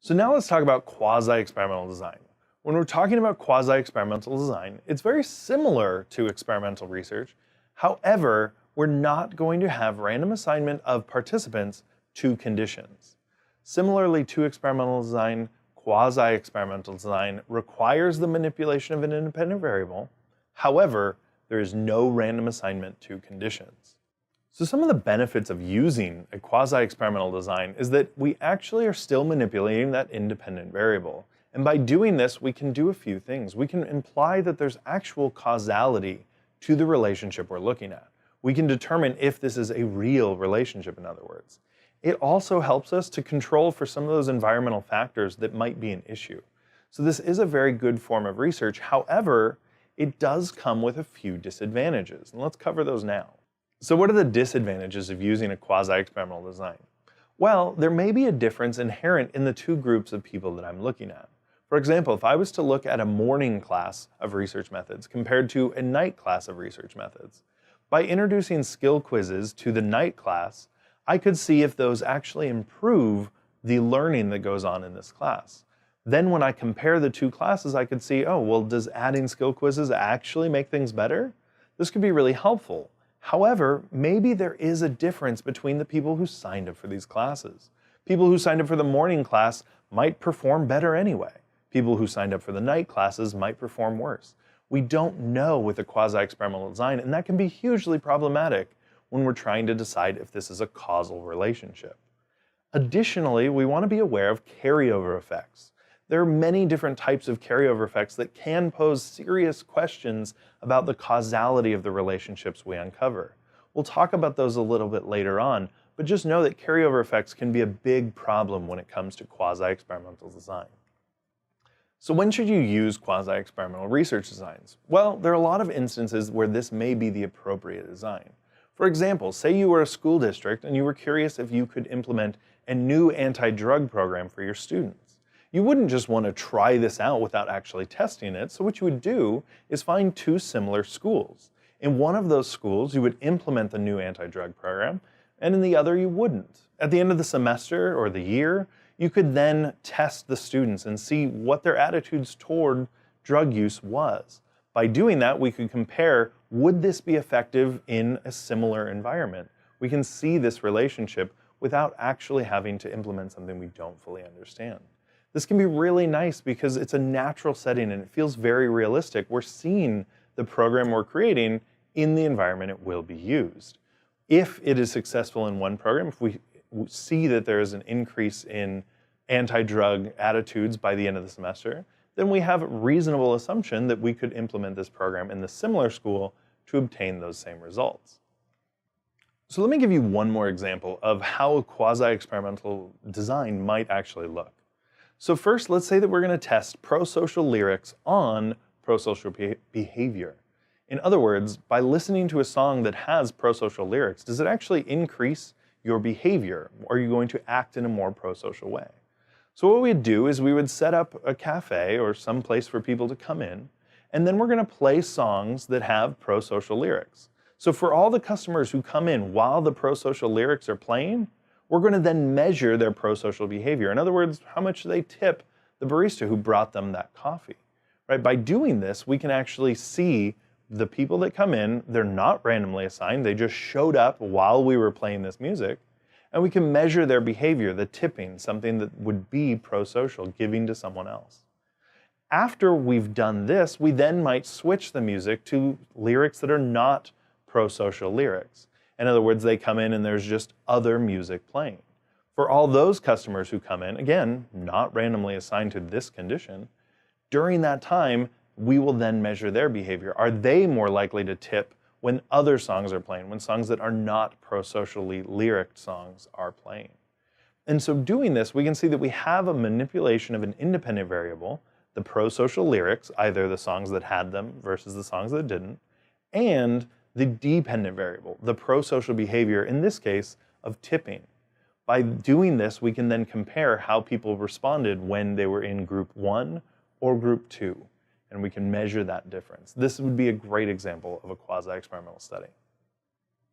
So now let's talk about quasi-experimental design. When we're talking about quasi-experimental design, it's very similar to experimental research. However, we're not going to have random assignment of participants to conditions. Similarly to experimental design, quasi-experimental design requires the manipulation of an independent variable. However, there is no random assignment to conditions. So some of the benefits of using a quasi-experimental design is that we actually are still manipulating that independent variable. And by doing this, we can do a few things. We can imply that there's actual causality to the relationship we're looking at. We can determine if this is a real relationship, in other words. It also helps us to control for some of those environmental factors that might be an issue. So this is a very good form of research. However, it does come with a few disadvantages, and let's cover those now. So what are the disadvantages of using a quasi-experimental design? Well, there may be a difference inherent in the two groups of people that I'm looking at. For example, if I was to look at a morning class of research methods compared to a night class of research methods, by introducing skill quizzes to the night class, I could see if those actually improve the learning that goes on in this class. Then when I compare the two classes, I could see, oh, well, does adding skill quizzes actually make things better? This could be really helpful. However, maybe there is a difference between the people who signed up for these classes. People who signed up for the morning class might perform better anyway. People who signed up for the night classes might perform worse. We don't know with a quasi-experimental design, and that can be hugely problematic when we're trying to decide if this is a causal relationship. Additionally, we want to be aware of carryover effects. There are many different types of carryover effects that can pose serious questions about the causality of the relationships we uncover. We'll talk about those a little bit later on, but just know that carryover effects can be a big problem when it comes to quasi-experimental design. So when should you use quasi-experimental research designs? Well, there are a lot of instances where this may be the appropriate design. For example, say you were a school district and you were curious if you could implement a new anti-drug program for your students. You wouldn't just want to try this out without actually testing it, so what you would do is find two similar schools. In one of those schools, you would implement the new anti-drug program, and in the other, you wouldn't. At the end of the semester or the year, you could then test the students and see what their attitudes toward drug use was. By doing that, we could compare, would this be effective in a similar environment? We can see this relationship without actually having to implement something we don't fully understand. This can be really nice because it's a natural setting and it feels very realistic. We're seeing the program we're creating in the environment it will be used. If it is successful in one program, if we see that there is an increase in anti-drug attitudes by the end of the semester, then we have a reasonable assumption that we could implement this program in the similar school to obtain those same results. So let me give you one more example of how a quasi-experimental design might actually look. So first, let's say that we're going to test prosocial lyrics on prosocial behavior. In other words, by listening to a song that has prosocial lyrics, does it actually increase your behavior? Are you going to act in a more prosocial way? So what we'd do is we would set up a cafe or some place for people to come in, and then we're going to play songs that have prosocial lyrics. So for all the customers who come in while the prosocial lyrics are playing, we're going to then measure their prosocial behavior. In other words, how much do they tip the barista who brought them that coffee? Right? By doing this, we can actually see the people that come in, they're not randomly assigned, they just showed up while we were playing this music, and we can measure their behavior, the tipping, something that would be prosocial, giving to someone else. After we've done this, we then might switch the music to lyrics that are not prosocial lyrics. In other words, they come in and there's just other music playing. For all those customers who come in, again, not randomly assigned to this condition, during that time, we will then measure their behavior. Are they more likely to tip when other songs are playing, when songs that are not prosocially lyric songs are playing? And so doing this, we can see that we have a manipulation of an independent variable, the prosocial lyrics, either the songs that had them versus the songs that didn't, and the dependent variable, the prosocial behavior, in this case, of tipping. By doing this, we can then compare how people responded when they were in group 1 or group 2, and we can measure that difference. This would be a great example of a quasi-experimental study.